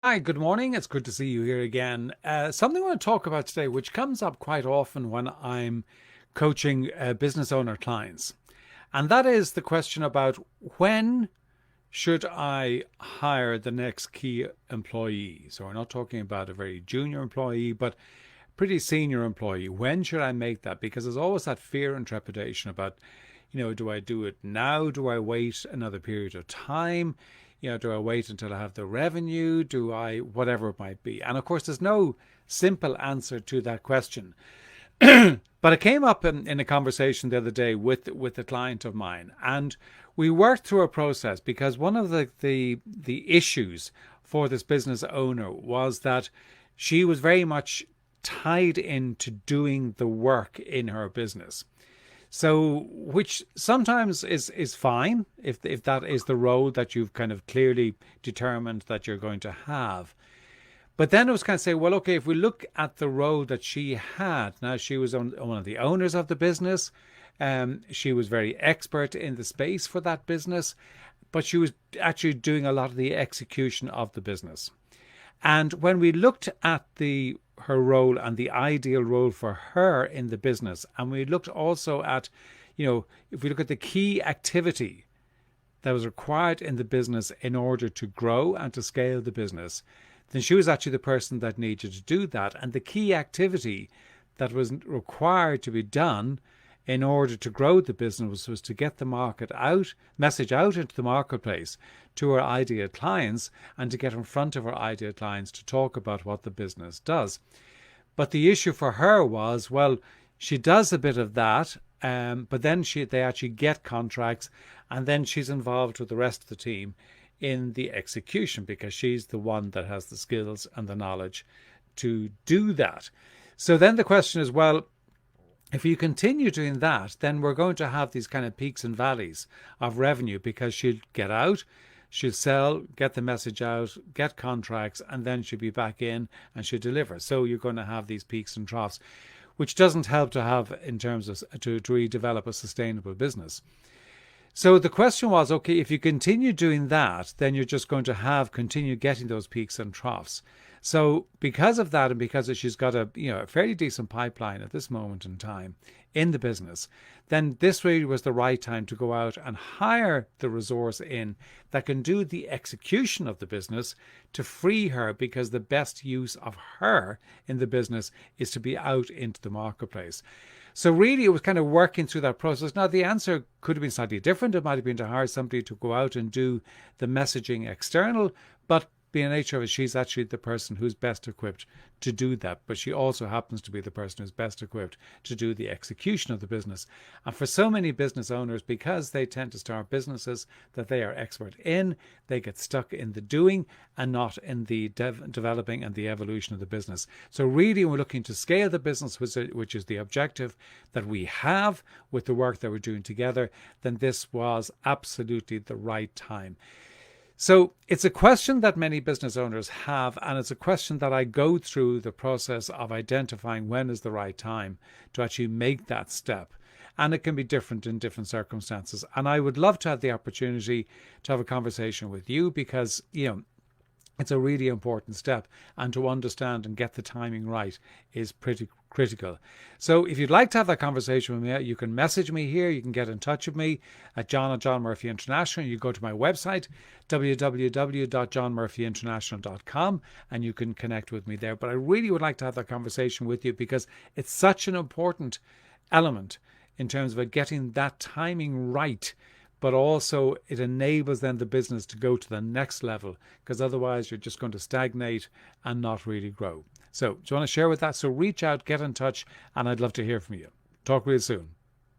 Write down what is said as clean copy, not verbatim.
Hi, good morning. It's good to see you here again. Something I want to talk about today, which comes up quite often when I'm coaching business owner clients, and that is the question about when should I hire the next key employee? So we're not talking about a very junior employee, but pretty senior employee. When should I make that? Because there's always that fear and trepidation about, do I do it now? Do I wait another period of time? Do I wait until I have the revenue? Do I, whatever it might be? And of course, there's no simple answer to that question. But it came up in a conversation the other day with a client of mine, and we worked through a process because one of the issues for this business owner was that she was very much tied into doing the work in her business. So, which sometimes is fine if that is the role that you've kind of clearly determined that you're going to have. But then it was kind of say, well, okay, if we look at the role that she had, now she was one of the owners of the business. She was very expert in the space for that business, but she was actually doing a lot of the execution of the business. And when we looked at the her role and the ideal role for her in the business, and we looked also at, if we look at the key activity that was required in the business in order to grow and to scale the business, then she was actually the person that needed to do that. And the key activity that was required to be done in order to grow the business was to get the message out into the marketplace to our ideal clients and to get in front of our ideal clients to talk about what the business does. But the issue for her was, well, she does a bit of that, but then they actually get contracts, and then she's involved with the rest of the team in the execution because she's the one that has the skills and the knowledge to do that. So then the question is, well, if you continue doing that, then we're going to have these kind of peaks and valleys of revenue because she'll get out, she'll sell, get the message out, get contracts, and then she'll be back in and she'll deliver. So you're going to have these peaks and troughs, which doesn't help to have in terms of to really develop a sustainable business. So the question was, okay, if you continue doing that, then you're just going to continue getting those peaks and troughs. So because of that, and because she's got a fairly decent pipeline at this moment in time in the business, then this really was the right time to go out and hire the resource in that can do the execution of the business to free her, because the best use of her in the business is to be out into the marketplace. So really, it was kind of working through that process. Now, the answer could have been slightly different. It might have been to hire somebody to go out and do the messaging external, but being the nature of it, she's actually the person who's best equipped to do that. But she also happens to be the person who's best equipped to do the execution of the business. And for so many business owners, because they tend to start businesses that they are expert in, they get stuck in the doing and not in the developing and the evolution of the business. So really, we're looking to scale the business, which is the objective that we have with the work that we're doing together, then this was absolutely the right time. So it's a question that many business owners have, and it's a question that I go through the process of identifying when is the right time to actually make that step. And it can be different in different circumstances. And I would love to have the opportunity to have a conversation with you because, it's a really important step, and to understand and get the timing right is pretty critical. So if you'd like to have that conversation with me, you can message me here. You can get in touch with me at John Murphy International. You go to my website, www.johnmurphyinternational.com, and you can connect with me there. But I really would like to have that conversation with you because it's such an important element in terms of getting that timing right, but also it enables then the business to go to the next level, because otherwise you're just going to stagnate and not really grow. So do you want to share with that? So reach out, get in touch, and I'd love to hear from you. Talk real soon.